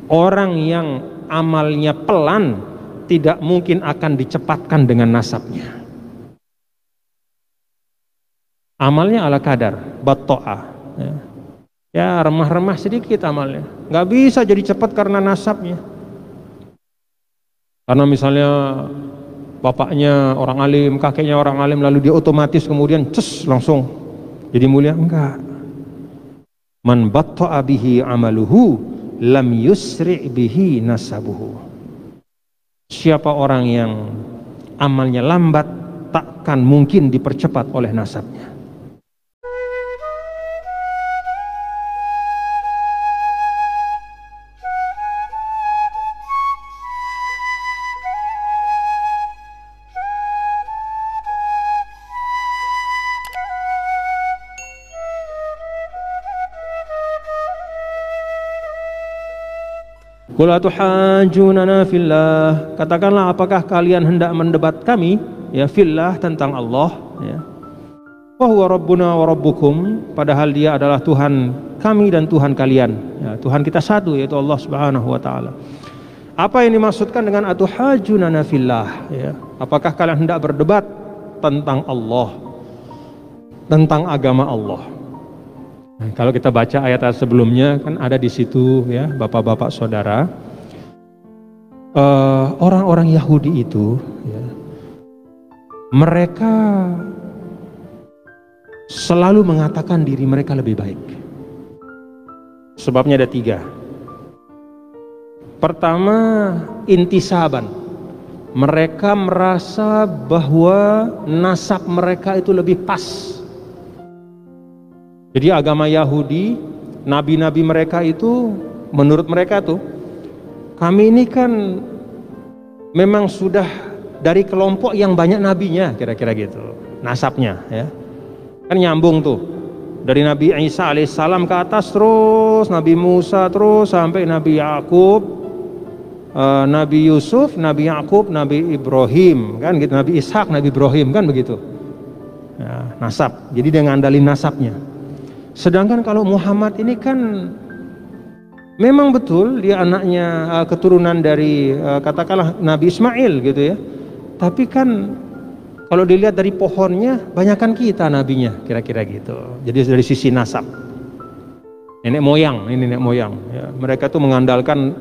Orang yang amalnya pelan tidak mungkin akan dicepatkan dengan nasabnya. Amalnya ala kadar, batto'ah. Ya remah-remah sedikit amalnya, nggak bisa jadi cepat karena nasabnya. Karena misalnya bapaknya orang alim, kakeknya orang alim, lalu dia otomatis kemudian langsung jadi mulia, enggak. Man batta'a bihi amaluhu lam yusri' bihi nasabuhu. Siapa orang yang amalnya lambat, takkan mungkin dipercepat oleh nasabnya. Qul atuhajjunana fillah, katakanlah apakah kalian hendak mendebat kami ya fillah tentang Allah ya. Wa huwa rabbuna wa rabbukum, padahal dia adalah Tuhan kami dan Tuhan kalian ya, Tuhan kita satu yaitu Allah Subhanahu wa taala. Apa yang dimaksudkan dengan atuhajjunana fillah ya? Apakah kalian hendak berdebat tentang Allah, tentang agama Allah? Nah, kalau kita baca ayat sebelumnya kan ada di situ ya, bapak-bapak saudara, orang-orang Yahudi itu ya, mereka selalu mengatakan diri mereka lebih baik. Sebabnya ada 3. Pertama, intisaban. Mereka merasa bahwa nasab mereka itu lebih pas. Jadi agama Yahudi, nabi-nabi mereka itu, menurut mereka tuh, kami ini kan memang sudah dari kelompok yang banyak nabinya, kira-kira gitu, nasabnya ya. Kan nyambung tuh, dari Nabi Isa alaihissalam ke atas terus, Nabi Musa terus, sampai Nabi Yakub, Nabi Yusuf, Nabi Yakub, Nabi Ibrahim, kan gitu, Nabi Ishak, Nabi Ibrahim, kan begitu. Ya, nasab, jadi dia ngandalin nasabnya. Sedangkan kalau Muhammad ini kan memang betul dia anaknya keturunan dari katakanlah Nabi Ismail gitu ya. Tapi kan kalau dilihat dari pohonnya banyakkan kita nabinya, kira-kira gitu. Jadi dari sisi nasab. Nenek moyang, ini nenek moyang ya. Mereka tuh mengandalkan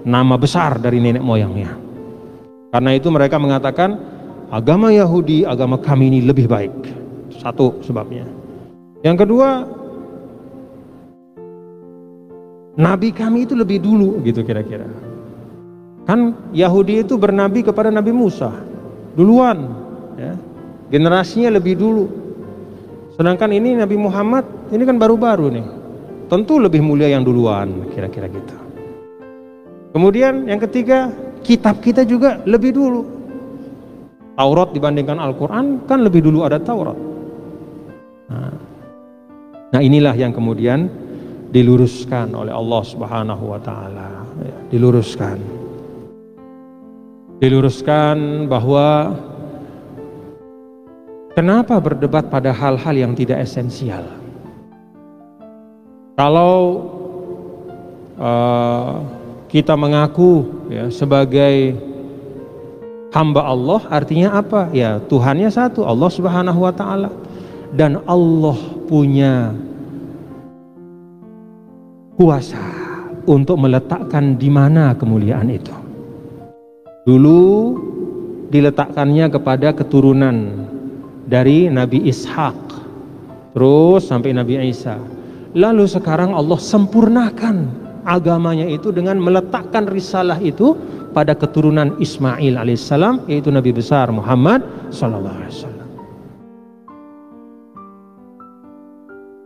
nama besar dari nenek moyangnya. Karena itu mereka mengatakan agama Yahudi, agama kami ini lebih baik. Satu sebabnya. Yang kedua, nabi kami itu lebih dulu gitu kira-kira. Kan Yahudi itu bernabi kepada Nabi Musa duluan ya. Generasinya lebih dulu. Sedangkan ini Nabi Muhammad ini kan baru-baru nih. Tentu lebih mulia yang duluan, kira-kira gitu. Kemudian yang ketiga, kitab kita juga lebih dulu. Taurat dibandingkan Al-Quran kan lebih dulu ada Taurat. Nah inilah yang kemudian diluruskan oleh Allah Subhanahu wa taala, diluruskan bahwa kenapa berdebat pada hal-hal yang tidak esensial. Kalau kita mengaku ya, sebagai hamba Allah, artinya apa? Ya Tuhannya satu, Allah Subhanahu wa taala, dan Allah punya kuasa untuk meletakkan di mana kemuliaan itu. Dulu diletakkannya kepada keturunan dari Nabi Ishak, terus sampai Nabi Isa. Lalu sekarang Allah sempurnakan agamanya itu dengan meletakkan risalah itu pada keturunan Ismail alaihissalam, yaitu Nabi besar Muhammad sallallahu alaihi wasallam.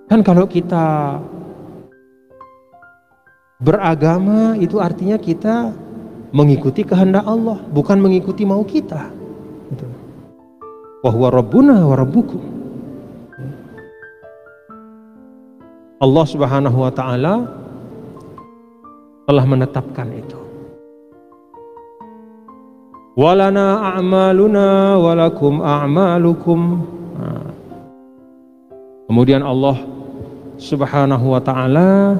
Kan kalau kita beragama itu artinya kita mengikuti kehendak Allah, bukan mengikuti mau kita. Wa huwa rabbuna wa rabbukum. Allah Subhanahu wa taala telah menetapkan itu. Walana a'maluna walakum a'malukum. Kemudian Allah Subhanahu wa taala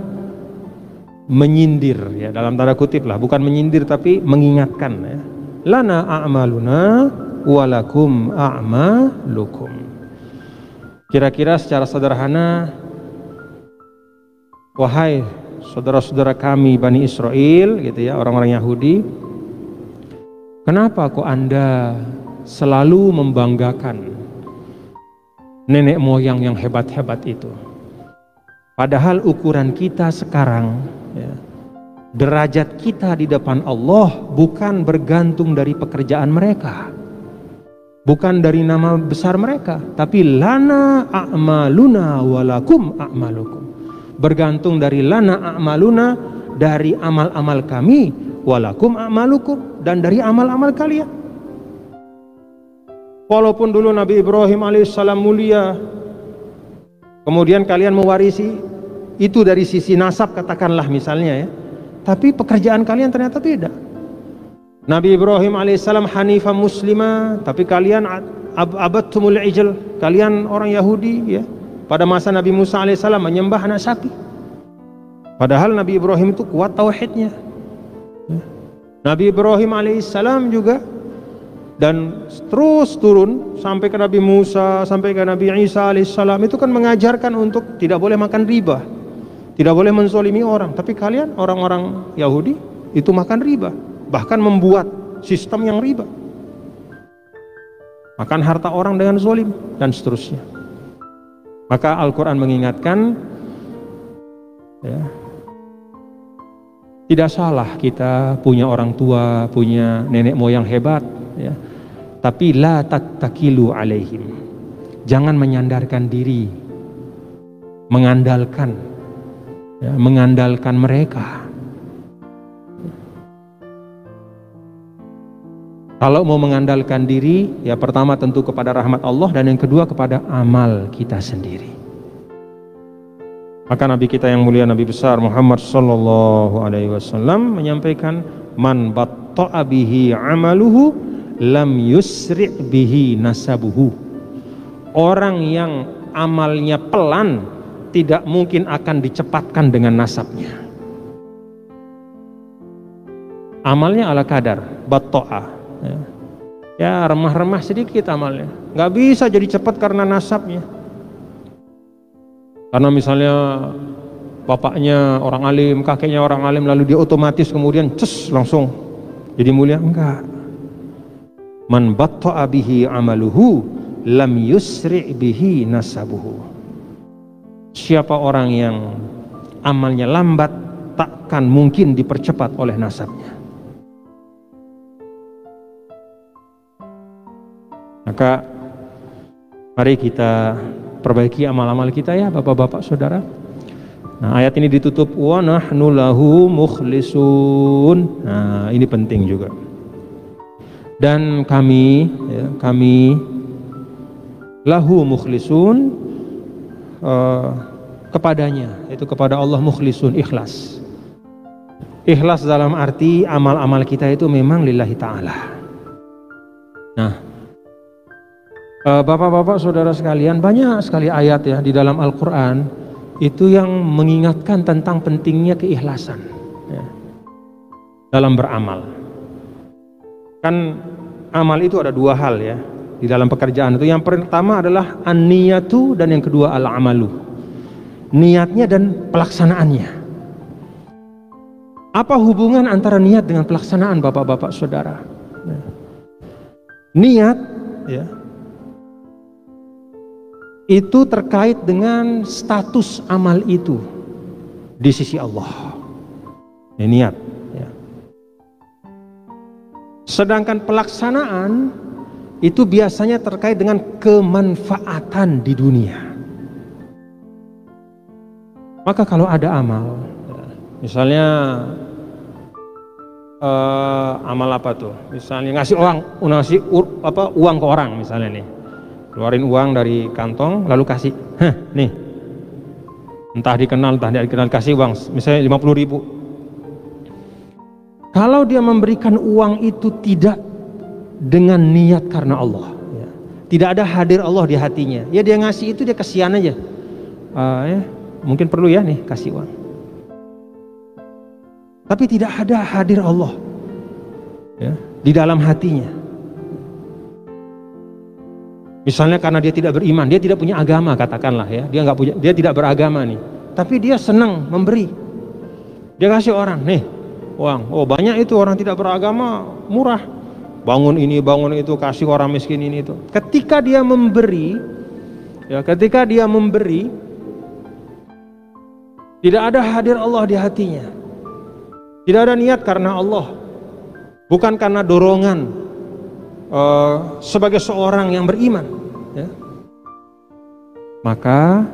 menyindir, ya dalam tanda kutip lah, bukan menyindir tapi mengingatkan, ya. Lana a'maluna walakum a'malukum. Kira-kira secara sederhana, wahai saudara-saudara kami Bani Israel, gitu ya, orang-orang Yahudi, kenapa kok Anda selalu membanggakan nenek moyang yang hebat-hebat itu? Padahal ukuran kita sekarang, ya, derajat kita di depan Allah bukan bergantung dari pekerjaan mereka, bukan dari nama besar mereka, tapi lana a'maluna walakum a'malukum. Bergantung dari lana a'maluna, dari amal-amal kami, walakum a'malukum, dan dari amal-amal kalian. Walaupun dulu Nabi Ibrahim alaihissalam mulia, kemudian kalian mewarisi itu dari sisi nasab katakanlah misalnya, ya, tapi pekerjaan kalian ternyata beda. Nabi Ibrahim alaihissalam hanifah muslimah, tapi kalian abadtumul ijl, kalian orang Yahudi, ya, pada masa Nabi Musa alaihissalam menyembah anak sapi. Padahal Nabi Ibrahim itu kuat tauhidnya, ya. Nabi Ibrahim alaihissalam juga, dan terus turun sampai ke Nabi Musa, sampai ke Nabi Isa alaihissalam, itu kan mengajarkan untuk tidak boleh makan riba, tidak boleh menzolimi orang. Tapi kalian orang-orang Yahudi itu makan riba, bahkan membuat sistem yang riba, makan harta orang dengan zolim dan seterusnya. Maka Al-Quran mengingatkan, ya, tidak salah kita punya orang tua, punya nenek moyang hebat, ya, tapi la tattakilu alaihim, jangan menyandarkan diri, mengandalkan, ya, mengandalkan mereka. Kalau mau mengandalkan diri, ya pertama tentu kepada rahmat Allah, dan yang kedua kepada amal kita sendiri. Maka Nabi kita yang mulia, Nabi besar Muhammad sallallahu alaihi wasallam menyampaikan, man batta'a bihi amaluhu lam yusri' bihi nasabuhu. Orang yang amalnya pelan tidak mungkin akan dicepatkan dengan nasabnya. Amalnya ala kadar, batta'a, ya remah-remah sedikit amalnya, nggak bisa jadi cepat karena nasabnya. Karena misalnya bapaknya orang alim, kakeknya orang alim, lalu dia otomatis kemudian langsung jadi mulia, enggak. Man batta'a bihi amaluhu lam yusri' bihi nasabuhu. Siapa orang yang amalnya lambat, takkan mungkin dipercepat oleh nasabnya. Maka mari kita perbaiki amal-amal kita, ya bapak-bapak saudara. Nah, ayat ini ditutup wa nahnu lahu mukhlisun. Nah, ini penting juga. Dan kami, ya, kami lahu mukhlisun, kepadanya, yaitu kepada Allah, mukhlisun, ikhlas. Ikhlas dalam arti amal-amal kita itu memang lillahi ta'ala. Nah, bapak-bapak saudara sekalian, banyak sekali ayat, ya, di dalam Al-Quran itu yang mengingatkan tentang pentingnya keikhlasan, ya, dalam beramal. Kan amal itu ada dua hal, ya, di dalam pekerjaan itu. Yang pertama adalah an-niyatu, dan yang kedua al-amalu, niatnya dan pelaksanaannya. Apa hubungan antara niat dengan pelaksanaan, bapak-bapak saudara? Ya. Niat, ya, itu terkait dengan status amal itu di sisi Allah. Ini niat, ya. Sedangkan pelaksanaan itu biasanya terkait dengan kemanfaatan di dunia. Maka kalau ada amal, misalnya amal apa tuh? Misalnya ngasih uang ke orang, misalnya nih, keluarin uang dari kantong lalu kasih, nih, entah dikenal entah tidak dikenal, kasih uang, misalnya 50.000. Kalau dia memberikan uang itu tidak dengan niat karena Allah, ya, tidak ada hadir Allah di hatinya, ya dia ngasih itu dia kasihan aja, ya, mungkin perlu ya nih kasih uang. tapi tidak ada hadir Allah ya, di dalam hatinya. Misalnya karena dia tidak beriman, dia tidak punya agama, katakanlah ya, dia tidak beragama nih, tapi dia senang memberi. Dia kasih orang, nih uang, oh banyak itu orang tidak beragama, murah, bangun ini, bangun itu, kasih orang miskin ini itu. Ketika dia memberi, ya ketika dia memberi, tidak ada hadir Allah di hatinya, tidak ada niat karena Allah, bukan karena dorongan sebagai seorang yang beriman, ya. Maka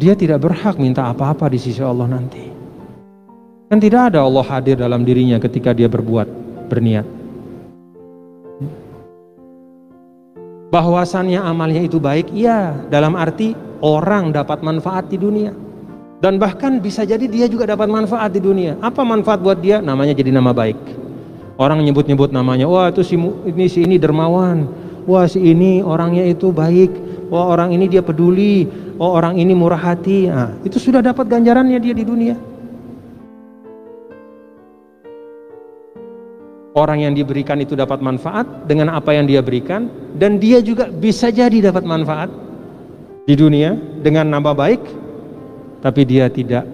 dia tidak berhak minta apa-apa di sisi Allah nanti. Kan tidak ada Allah hadir dalam dirinya ketika dia berniat. Bahwasannya amalnya itu baik, iya, dalam arti orang dapat manfaat di dunia. Dan bahkan bisa jadi dia juga dapat manfaat di dunia. Apa manfaat buat dia? Namanya jadi nama baik. Orang nyebut-nyebut namanya, wah itu si ini dermawan, wah si ini orangnya itu baik, wah orang ini dia peduli, oh orang ini murah hati. Nah, itu sudah dapat ganjarannya dia di dunia. Orang yang diberikan itu dapat manfaat dengan apa yang dia berikan, dan dia juga bisa jadi dapat manfaat di dunia dengan nama baik, tapi dia tidak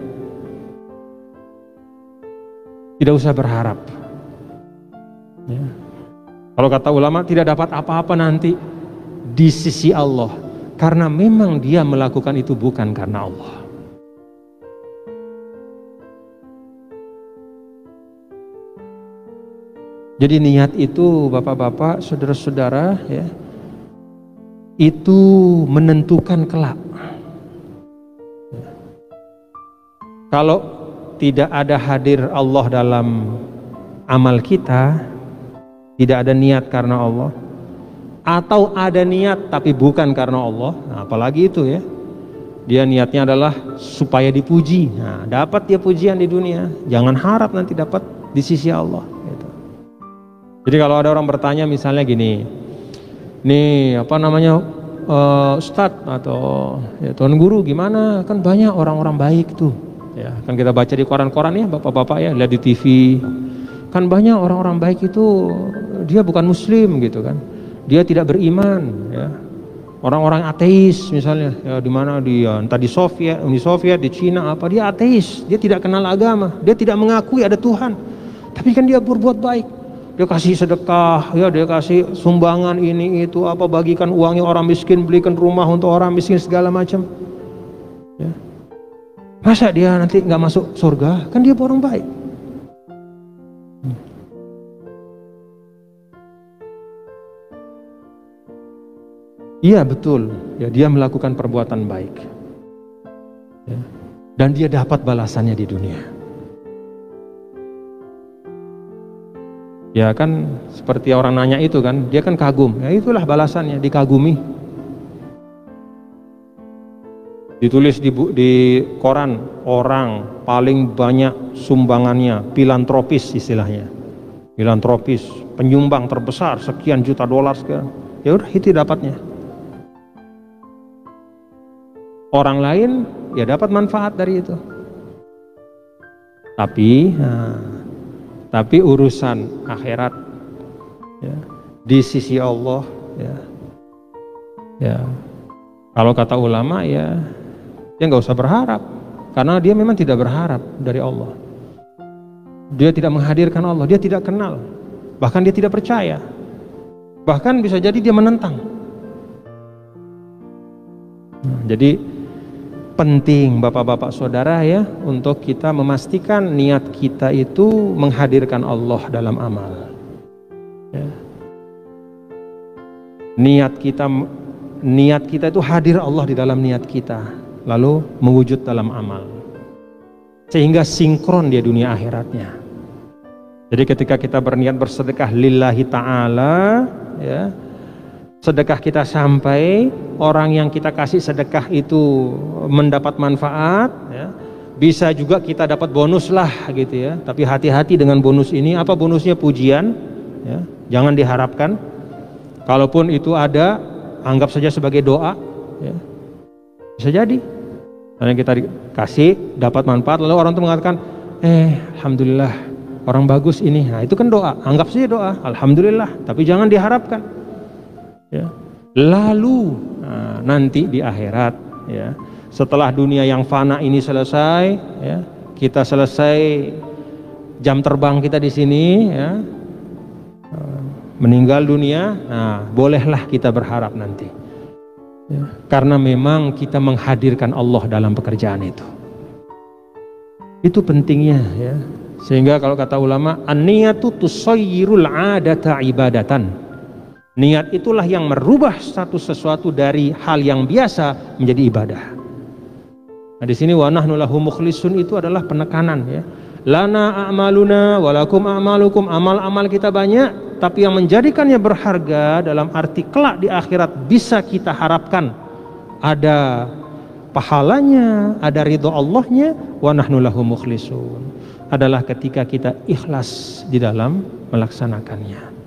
usah berharap. Ya. Kalau kata ulama, tidak dapat apa-apa nanti di sisi Allah, karena memang dia melakukan itu bukan karena Allah. Jadi niat itu bapak-bapak, saudara-saudara ya, itu menentukan kelak. Ya. Kalau tidak ada hadir Allah dalam amal kita, tidak ada niat karena Allah, atau ada niat tapi bukan karena Allah, nah, apalagi itu ya, dia niatnya adalah supaya dipuji, nah dapat dia pujian di dunia, jangan harap nanti dapat di sisi Allah gitu. Jadi kalau ada orang bertanya misalnya gini, nih apa namanya Ustadz atau ya, Tuan Guru gimana, kan banyak orang-orang baik tuh ya, kan kita baca di koran-koran ya bapak-bapak ya, lihat di TV, kan banyak orang-orang baik itu dia bukan muslim gitu kan, dia tidak beriman ya, orang-orang ateis misalnya ya, di mana dia entah di Uni Soviet, di Cina apa, dia ateis, dia tidak kenal agama, dia tidak mengakui ada Tuhan, tapi kan dia berbuat baik, dia kasih sedekah ya, dia kasih sumbangan ini itu apa, bagikan uangnya orang miskin, belikan rumah untuk orang miskin segala macam ya. Masa dia nanti nggak masuk surga? Kan dia orang baik. Iya betul ya, dia melakukan perbuatan baik ya, dan dia dapat balasannya di dunia. Ya kan seperti orang nanya itu kan, dia kan kagum, ya itulah balasannya, dikagumi. Ditulis di koran, orang paling banyak sumbangannya filantropis istilahnya, filantropis, penyumbang terbesar sekian juta dolar sekian, ya udah itu dapatnya. Orang lain ya dapat manfaat dari itu, tapi urusan akhirat ya, di sisi Allah ya kalau kata ulama ya nggak usah berharap, karena dia memang tidak berharap dari Allah, dia tidak menghadirkan Allah, dia tidak kenal, bahkan dia tidak percaya, bahkan bisa jadi dia menentang. Jadi penting bapak-bapak saudara ya, untuk kita memastikan niat kita itu menghadirkan Allah dalam amal ya. Niat kita itu hadir Allah di dalam niat kita, lalu mewujud dalam amal, sehingga sinkron di dunia akhiratnya. Jadi ketika kita berniat bersedekah lillahi ta'ala ya, sedekah kita sampai, orang yang kita kasih sedekah itu mendapat manfaat ya. Bisa juga kita dapat bonus lah gitu ya, tapi hati-hati dengan bonus ini. Apa bonusnya? Pujian ya, jangan diharapkan. Kalaupun itu ada, anggap saja sebagai doa ya. Bisa jadi karena kita dikasih dapat manfaat, lalu orang itu mengatakan alhamdulillah orang bagus ini. Nah, itu kan doa, anggap saja doa, alhamdulillah, tapi jangan diharapkan. Ya. Lalu nanti di akhirat, ya, setelah dunia yang fana ini selesai, ya, kita selesai jam terbang kita di sini, ya, meninggal dunia, nah bolehlah kita berharap nanti, ya, karena memang kita menghadirkan Allah dalam pekerjaan itu. Itu pentingnya, ya. Sehingga kalau kata ulama, an-niyatu tusayyirul 'adata ibadatan. Niat itulah yang merubah status sesuatu dari hal yang biasa menjadi ibadah. Nah, di sini wa nahnu lahu mukhlisun itu adalah penekanan, ya. Lana a'maluna walakum a'malukum, amal-amal kita banyak, tapi yang menjadikannya berharga dalam arti kelak di akhirat bisa kita harapkan ada pahalanya, ada ridho Allahnya, wa nahnu lahu mukhlisun, adalah ketika kita ikhlas di dalam melaksanakannya.